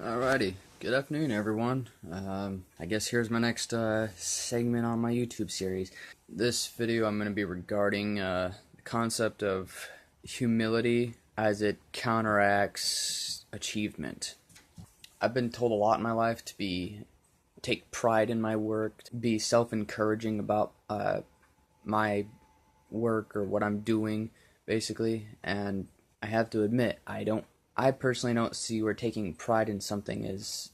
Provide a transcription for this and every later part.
Alrighty, good afternoon everyone. I guess here's my next segment on my YouTube series. This video I'm going to be regarding the concept of humility as it counteracts achievement. I've been told a lot in my life to take pride in my work, to be self-encouraging about my work or what I'm doing, basically, and I have to admit, I personally don't see where taking pride in something is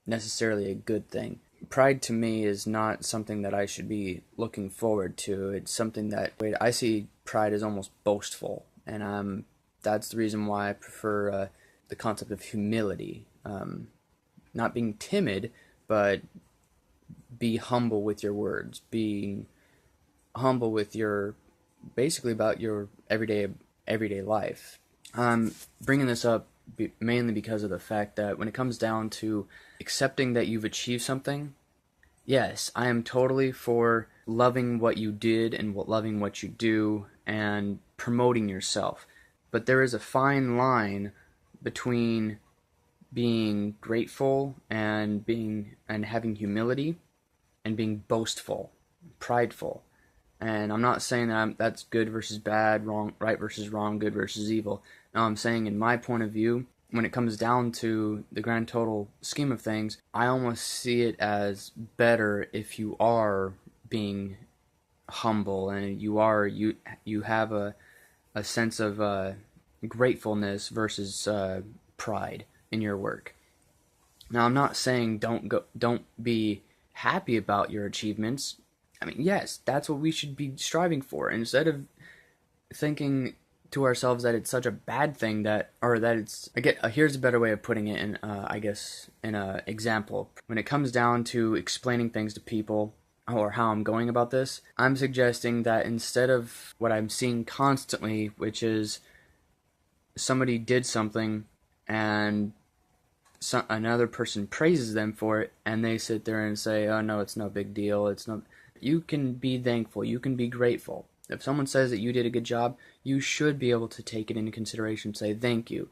necessarily a good thing. Pride to me is not something that I should be looking forward to. It's something that I see pride as almost boastful, and that's the reason why I prefer the concept of humility. Not being timid, but be humble with your words. Being humble with your basically about your everyday life. I'm bringing this up mainly because of the fact that when it comes down to accepting that you've achieved something, yes, I am totally for loving what you did and loving what you do and promoting yourself. But there is a fine line between being grateful and having humility and being boastful, prideful. And I'm not saying that that's good versus bad, wrong, right versus wrong, good versus evil. No, I'm saying in my point of view, when it comes down to the grand total scheme of things, I almost see it as better if you are being humble and you have a sense of gratefulness versus pride in your work. Now, I'm not saying don't be happy about your achievements. I mean, yes, that's what we should be striving for. Instead of thinking to ourselves that it's such a bad thing here's a better way of putting it in, I guess, in a example. When it comes down to explaining things to people or how I'm going about this, I'm suggesting that instead of what I'm seeing constantly, which is somebody did something and another person praises them for it, and they sit there and say, "Oh no, it's no big deal. It's no." You can be thankful. You can be grateful. If someone says that you did a good job, you should be able to take it into consideration and say thank you.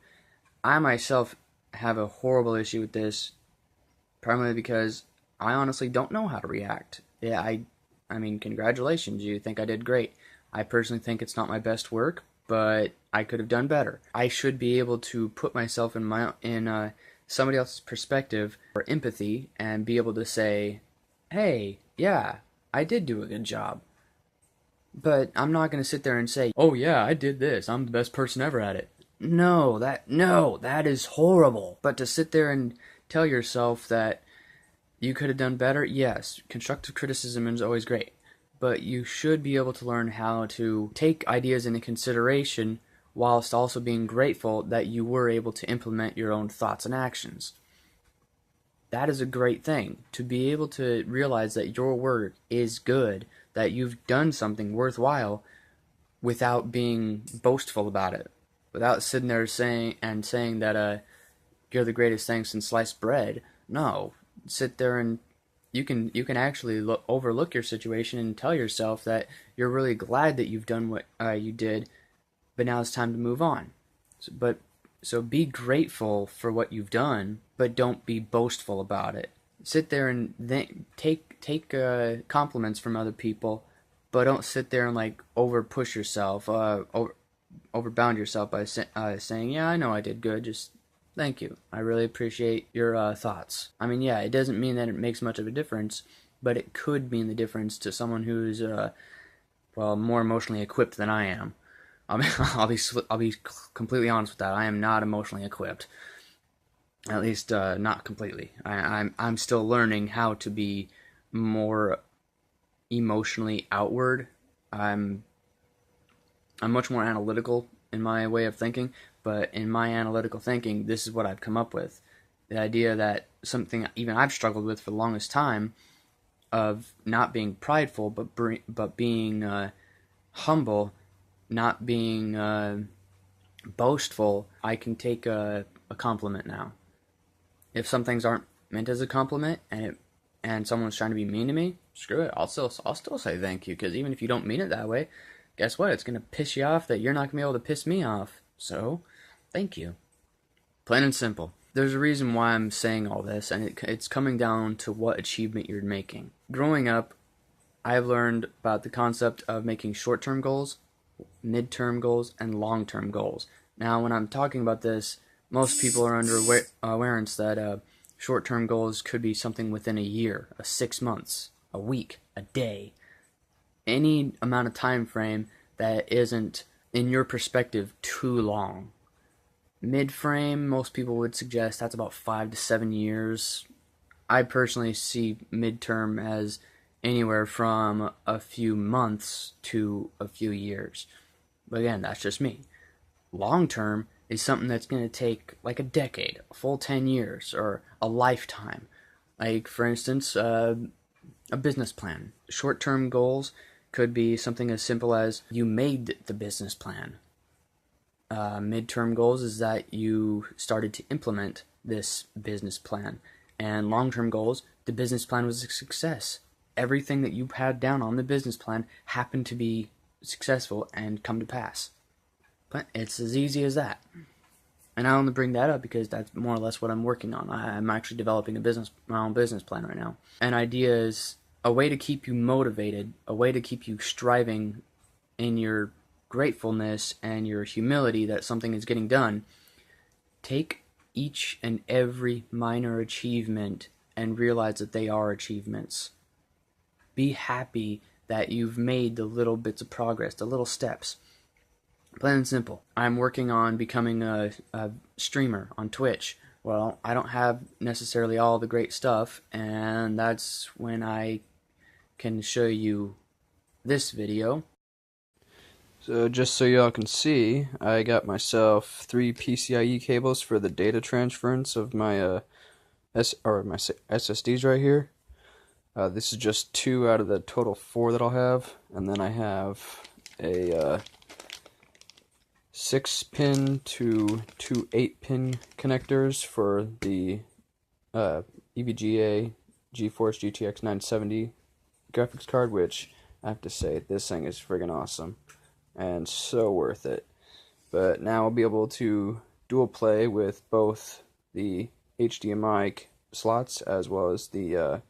I myself have a horrible issue with this, primarily because I honestly don't know how to react. Yeah, I mean, congratulations. You think I did great. I personally think it's not my best work, but I could have done better. I should be able to put myself in somebody else's perspective or empathy and be able to say, "Hey, yeah, I did do a good job." But I'm not going to sit there and say, "Oh yeah, I did this. I'm the best person ever at it." No, that is horrible. But to sit there and tell yourself that you could have done better, yes, constructive criticism is always great. But you should be able to learn how to take ideas into consideration whilst also being grateful that you were able to implement your own thoughts and actions. That is a great thing, to be able to realize that your work is good, that you've done something worthwhile without being boastful about it, without sitting there saying that you're the greatest thing since sliced bread. No, sit there and you can actually overlook your situation and tell yourself that you're really glad that you've done what you did, but now it's time to move on. So be grateful for what you've done, but don't be boastful about it. Sit there and take compliments from other people, but don't sit there and like over push yourself, overbound yourself by saying, "Yeah, I know I did good. Just thank you. I really appreciate your thoughts." I mean, yeah, it doesn't mean that it makes much of a difference, but it could mean the difference to someone who's more emotionally equipped than I am. I mean, I'll be completely honest with that. I am not emotionally equipped. At least not completely. I'm still learning how to be more emotionally outward. I'm much more analytical in my way of thinking, but in my analytical thinking, this is what I've come up with. The idea that something even I've struggled with for the longest time, of not being prideful, but being humble, not being boastful. I can take a compliment now. If some things aren't meant as a compliment and someone's trying to be mean to me, screw it. I'll still say thank you, because even if you don't mean it that way, guess what? It's gonna piss you off that you're not gonna be able to piss me off. So, thank you. Plain and simple. There's a reason why I'm saying all this, and it's coming down to what achievement you're making. Growing up, I've learned about the concept of making short-term goals, mid-term goals, and long-term goals. Now, when I'm talking about this, most people are under awareness that short-term goals could be something within a year, 6 months, a week, a day, any amount of time frame that isn't, in your perspective, too long. Mid-frame, most people would suggest that's about 5 to 7 years. I personally see mid-term as anywhere from a few months to a few years. But again, that's just me. Long-term is something that's going to take like a decade, a full 10 years, or a lifetime. Like, for instance, a business plan. Short-term goals could be something as simple as you made the business plan. Mid-term goals is that you started to implement this business plan. And long-term goals, the business plan was a success. Everything that you had down on the business plan happened to be successful and come to pass. But it's as easy as that. And I only bring that up because that's more or less what I'm working on. I'm actually developing my own business plan right now. An idea is a way to keep you motivated, a way to keep you striving in your gratefulness and your humility that something is getting done. Take each and every minor achievement and realize that they are achievements. Be happy that you've made the little bits of progress, the little steps. Plain and simple. I'm working on becoming a streamer on Twitch. Well, I don't have necessarily all the great stuff, and that's when I can show you this video. So just so y'all can see, I got myself 3 PCIe cables for the data transference of my my SSDs right here. This is just 2 out of the total 4 that I'll have, and then I have a 6-pin to 2 8-pin connectors for the EVGA GeForce GTX 970 graphics card, which I have to say, this thing is friggin' awesome and so worth it. But now I'll be able to dual play with both the HDMI slots as well as the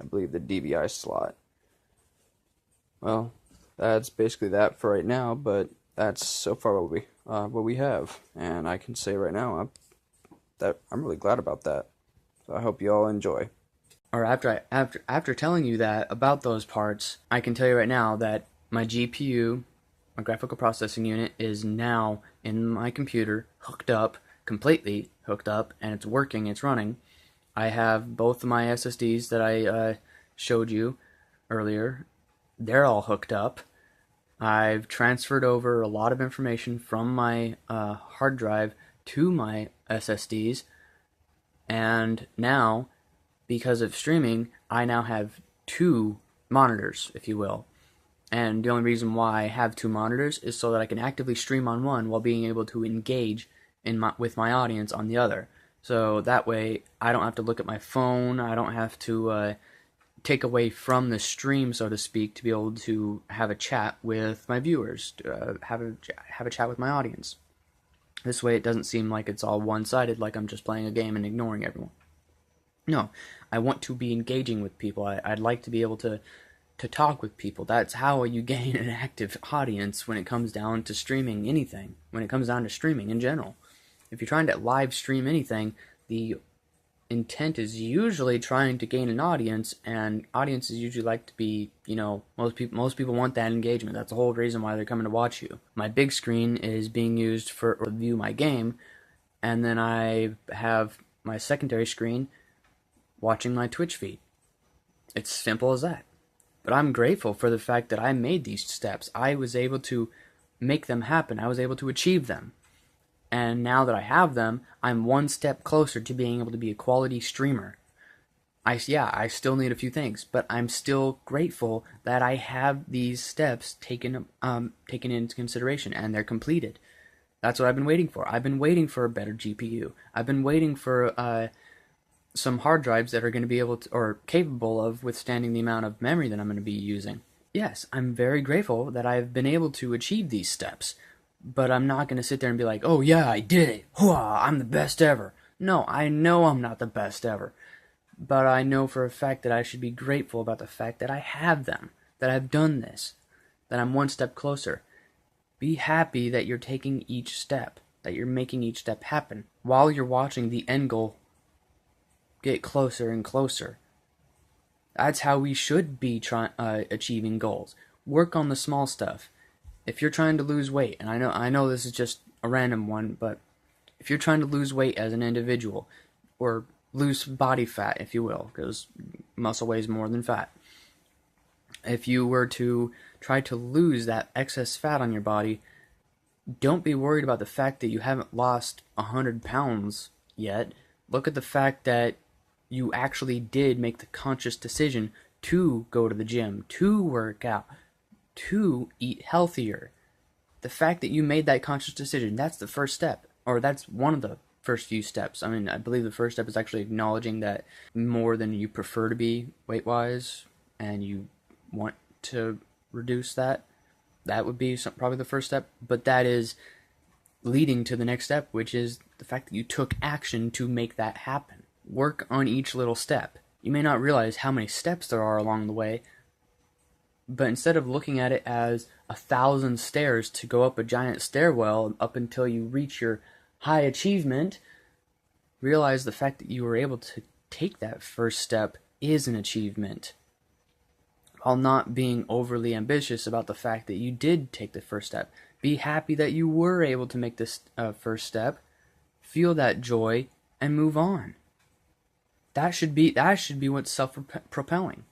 I believe the DVI slot. Well, that's basically that for right now, but that's so far what we have, and I can say right now I'm really glad about that. So I hope you all enjoy. Or after telling you that about those parts, I can tell you right now that my GPU, my graphical processing unit, is now in my computer, completely hooked up, and it's working, it's running. I have both of my SSDs that I showed you earlier. They're all hooked up. I've transferred over a lot of information from my hard drive to my SSDs, and now, because of streaming, I now have 2 monitors, if you will. And the only reason why I have 2 monitors is so that I can actively stream on one while being able to engage with my audience on the other. So that way, I don't have to look at my phone, I don't have to take away from the stream, so to speak, to be able to have a chat with my viewers, have a chat with my audience. This way it doesn't seem like it's all one-sided, like I'm just playing a game and ignoring everyone. No, I want to be engaging with people. I'd like to be able to talk with people. That's how you gain an active audience when it comes down to streaming anything, when it comes down to streaming in general. If you're trying to live stream anything, the intent is usually trying to gain an audience, and audiences usually like to be, most people want that engagement. That's the whole reason why they're coming to watch you. My big screen is being used for view my game, and then I have my secondary screen watching my Twitch feed. It's simple as that. But I'm grateful for the fact that I made these steps. I was able to make them happen. I was able to achieve them. And now that I have them, I'm one step closer to being able to be a quality streamer. I still need a few things, but I'm still grateful that I have these steps taken into consideration, and they're completed. That's what I've been waiting for. I've been waiting for a better GPU. I've been waiting for some hard drives that are going to be able to, or capable of, withstanding the amount of memory that I'm going to be using. Yes, I'm very grateful that I've been able to achieve these steps. But I'm not going to sit there and be like, oh yeah, I did it. Hooah, I'm the best ever. No, I know I'm not the best ever. But I know for a fact that I should be grateful about the fact that I have them, that I've done this, that I'm one step closer. Be happy that you're taking each step, that you're making each step happen, while you're watching the end goal get closer and closer. That's how we should be achieving goals. Work on the small stuff. If you're trying to lose weight, and I know this is just a random one, but if you're trying to lose weight as an individual, or lose body fat, if you will, because muscle weighs more than fat. If you were to try to lose that excess fat on your body, don't be worried about the fact that you haven't lost 100 pounds yet. Look at the fact that you actually did make the conscious decision to go to the gym, to work out, to eat healthier. The fact that you made that conscious decision, that's the first step, or that's one of the first few steps. I mean, I believe the first step is actually acknowledging that more than you prefer to be weight-wise, and you want to reduce that. That would be probably the first step, but that is leading to the next step, which is the fact that you took action to make that happen. Work on each little step. You may not realize how many steps there are along the way, but instead of looking at it as 1,000 stairs to go up a giant stairwell up until you reach your high achievement, realize the fact that you were able to take that first step is an achievement, while not being overly ambitious about the fact that you did take the first step. Be happy that you were able to make this first step, feel that joy, and move on. That should be what's self-propelling.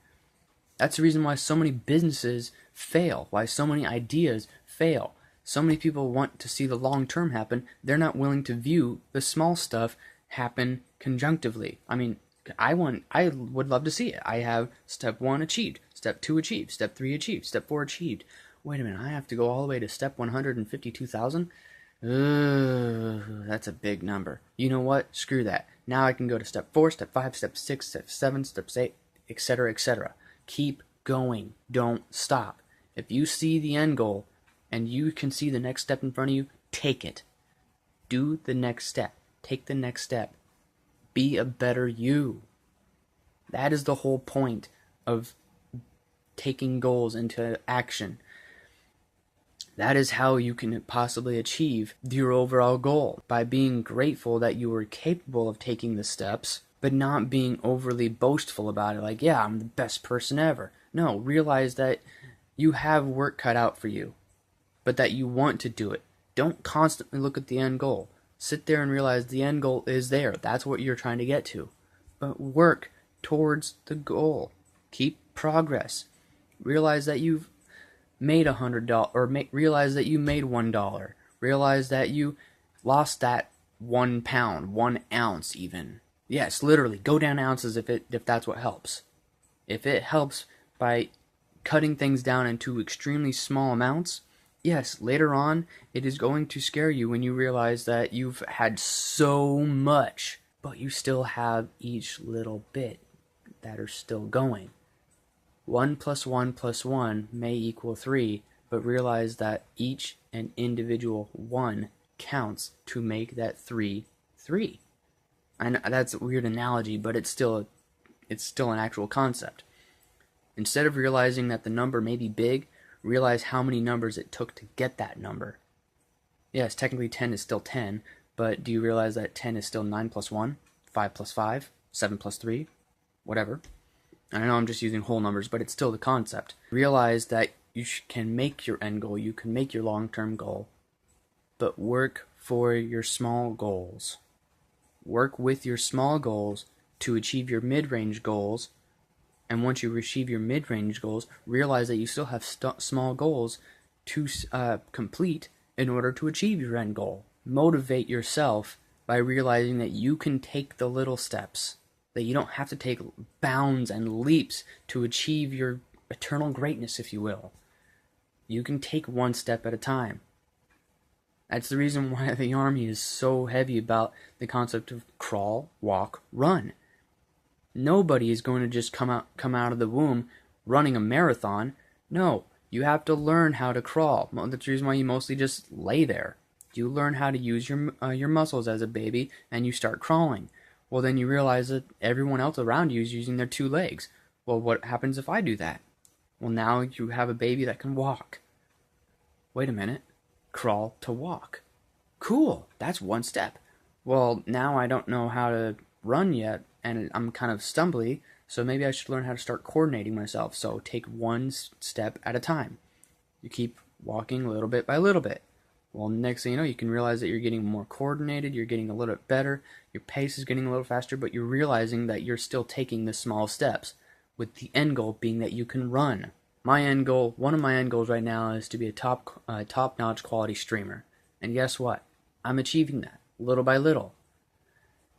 That's the reason why so many businesses fail, why so many ideas fail. So many people want to see the long term happen. They're not willing to view the small stuff happen conjunctively. I mean, I would love to see it. I have step 1 achieved, step 2 achieved, step 3 achieved, step 4 achieved. Wait a minute, I have to go all the way to step 152,000? That's a big number. You know what? Screw that. Now I can go to step 4, step 5, step 6, step 7, step 8, etc., etc. Keep going. Don't stop. If you see the end goal and you can see the next step in front of you, take it. Do the next step. Take the next step. Be a better you. That is the whole point of taking goals into action. That is how you can possibly achieve your overall goal, by being grateful that you were capable of taking the steps, but not being overly boastful about it, like, yeah, I'm the best person ever. No, realize that you have work cut out for you, but that you want to do it. Don't constantly look at the end goal. Sit there and realize the end goal is there. That's what you're trying to get to. But work towards the goal. Keep progress. Realize that you've made $100, or realize that you made $1. Realize that you lost that 1 pound, 1 ounce even. Yes, literally, go down ounces if that's what helps. If it helps by cutting things down into extremely small amounts, yes, later on, it is going to scare you when you realize that you've had so much, but you still have each little bit that are still going. 1 + 1 + 1 may equal 3, but realize that each and individual 1 counts to make that 3, 3. I know that's a weird analogy, but it's still an actual concept. Instead of realizing that the number may be big, realize how many numbers it took to get that number. Yes, technically 10 is still 10, but do you realize that 10 is still 9 + 1, 5 + 5, 7 + 3, whatever? I know I'm just using whole numbers, but it's still the concept. Realize that you can make your end goal, you can make your long-term goal, but work for your small goals. Work with your small goals to achieve your mid-range goals, and once you achieve your mid-range goals, realize that you still have small goals to complete in order to achieve your end goal. Motivate yourself by realizing that you can take the little steps, that you don't have to take bounds and leaps to achieve your eternal greatness, if you will. You can take one step at a time. That's the reason why the Army is so heavy about the concept of crawl, walk, run. Nobody is going to just come out of the womb running a marathon. No, you have to learn how to crawl. That's the reason why you mostly just lay there. You learn how to use your muscles as a baby, and you start crawling. Well, then you realize that everyone else around you is using their 2 legs. Well, what happens if I do that? Well, now you have a baby that can walk. Wait a minute. Crawl to walk. Cool, that's 1 step. Well, now I don't know how to run yet, and I'm kind of stumbly, so maybe I should learn how to start coordinating myself. So take 1 step at a time. You keep walking little bit by little bit. Well, next thing you know, you can realize that you're getting more coordinated, you're getting a little bit better, your pace is getting a little faster, but you're realizing that you're still taking the small steps, with the end goal being that you can run. One of my end goals right now is to be a top-notch quality streamer. And guess what? I'm achieving that, little by little.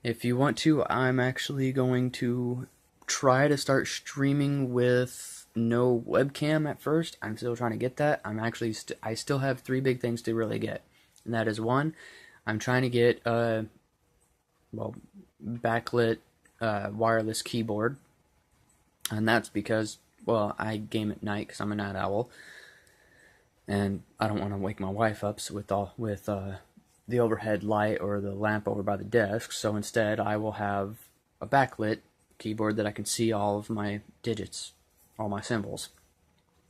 If you want to, I'm actually going to try to start streaming with no webcam at first. I'm still trying to get that. I still have 3 big things to really get. And that is 1, I'm trying to get backlit wireless keyboard. And that's because, well, I game at night because I'm a night owl. And I don't want to wake my wife up with the overhead light or the lamp over by the desk. So instead, I will have a backlit keyboard that I can see all of my digits, all my symbols.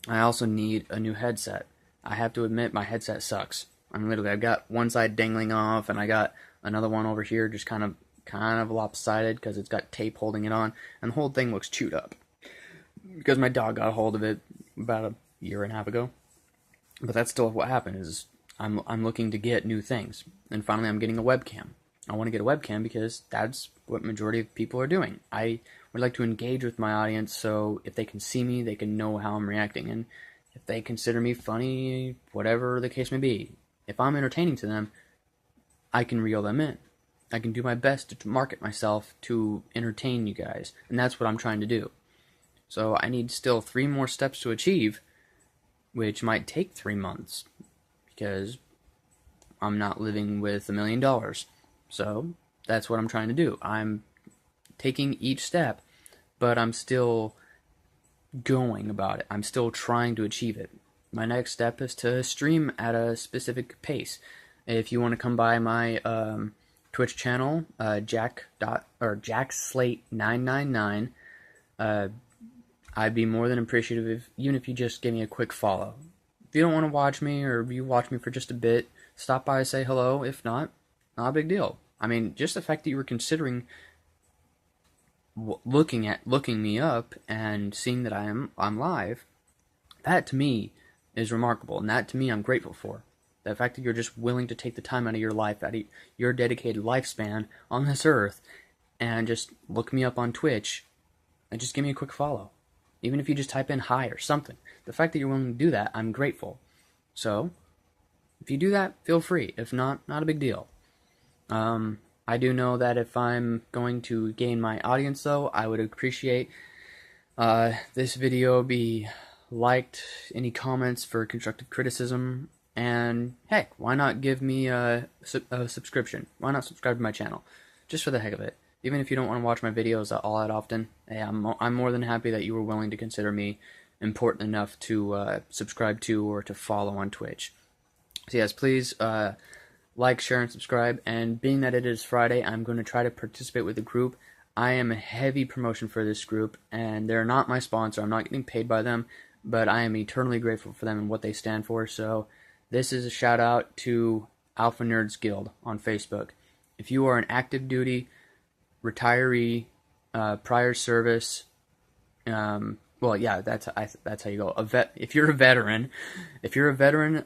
I also need a new headset. I have to admit, my headset sucks. I've got one side dangling off, and I got another one over here just kind of lopsided because it's got tape holding it on, and the whole thing looks chewed up. Because my dog got a hold of it about a year and a half ago. But that's still what happened, is I'm looking to get new things. And finally I'm getting a webcam. I want to get a webcam because that's what majority of people are doing. I would like to engage with my audience, so if they can see me, they can know how I'm reacting. And if they consider me funny, whatever the case may be, if I'm entertaining to them, I can reel them in. I can do my best to market myself to entertain you guys. And that's what I'm trying to do. So I need still 3 more steps to achieve, which might take 3 months, because I'm not living with $1 million. So that's what I'm trying to do. I'm taking each step, but I'm still going about it. I'm still trying to achieve it. My next step is to stream at a specific pace. If you want to come by my Twitch channel, JackSlate999, I'd be more than appreciative even if you just give me a quick follow. If you don't want to watch me, or you watch me for just a bit, stop by and say hello. If not a big deal. I mean, just the fact that you were considering looking me up and seeing that I'm live, that to me is remarkable, and that to me I'm grateful for. The fact that you're just willing to take the time out of your life, out of your dedicated lifespan on this earth, and just look me up on Twitch and just give me a quick follow. Even if you just type in hi or something. The fact that you're willing to do that, I'm grateful. So, if you do that, feel free. If not, not a big deal. I do know that if I'm going to gain my audience, though, I would appreciate this video be liked, any comments for constructive criticism, and heck, why not give me a subscription? Why not subscribe to my channel? Just for the heck of it. Even if you don't want to watch my videos all that often, hey, I'm more than happy that you were willing to consider me important enough to subscribe to or to follow on Twitch. So yes, please like, share, and subscribe. And being that it is Friday, I'm going to try to participate with the group. I am a heavy promotion for this group, and they're not my sponsor. I'm not getting paid by them, but I am eternally grateful for them and what they stand for. So this is a shout out to Alpha Nerds Guild on Facebook. If you are an active duty retiree, prior service, well, yeah, that's how you go. If you're a veteran,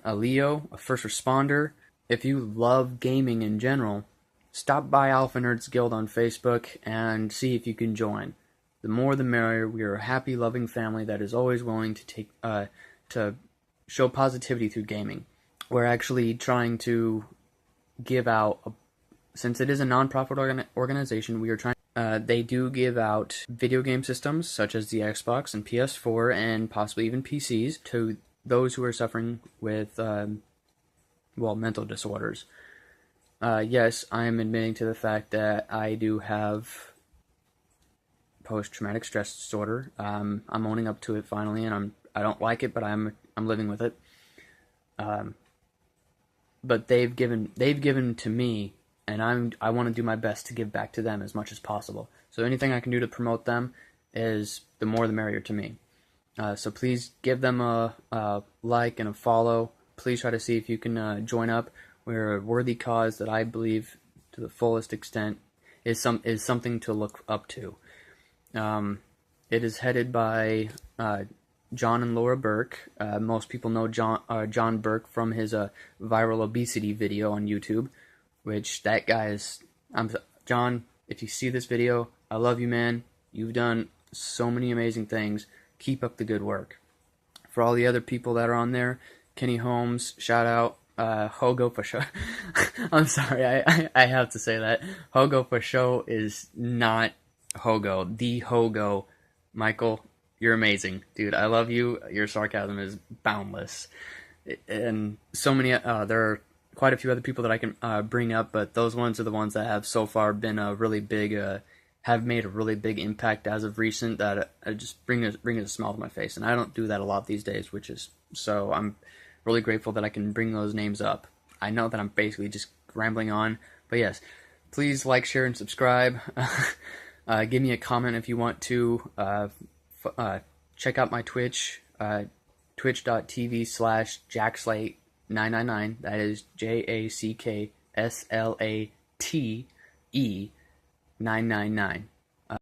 a Leo, a first responder, if you love gaming in general, stop by Alpha Nerds Guild on Facebook and see if you can join. The more the merrier. We are a happy, loving family that is always willing to to show positivity through gaming. We're actually trying to give out, since it is a non-profit organization, we are trying. They do give out video game systems such as the Xbox and PS4 and possibly even PCs to those who are suffering with mental disorders. Yes, I am admitting to the fact that I do have post-traumatic stress disorder. I'm owning up to it finally, and I don't like it, but I'm living with it. but they've given to me, and I want to do my best to give back to them as much as possible. So anything I can do to promote them is the more the merrier to me. So please give them a like and a follow. Please try to see if you can join up. We're a worthy cause that I believe to the fullest extent is something to look up to. It is headed by John and Laura Burke. Most people know John Burke from his viral obesity video on YouTube, which that guy is... John, if you see this video, I love you, man. You've done so many amazing things. Keep up the good work. For all the other people that are on there, Kenny Holmes, shout out. Hogo for show. I'm sorry, I have to say that. Hogo for show is not Hogo. The Hogo. Michael, you're amazing. Dude, I love you. Your sarcasm is boundless. And so many, there are quite a few other people that I can bring up, but those ones are the ones that have so far been a really big, have made a really big impact as of recent that just bring a smile to my face. And I don't do that a lot these days, so I'm really grateful that I can bring those names up. I know that I'm basically just rambling on, but yes, please like, share, and subscribe. Give me a comment if you want to. Check out my Twitch, twitch.tv/JackSlate999. That is JackSlate 999.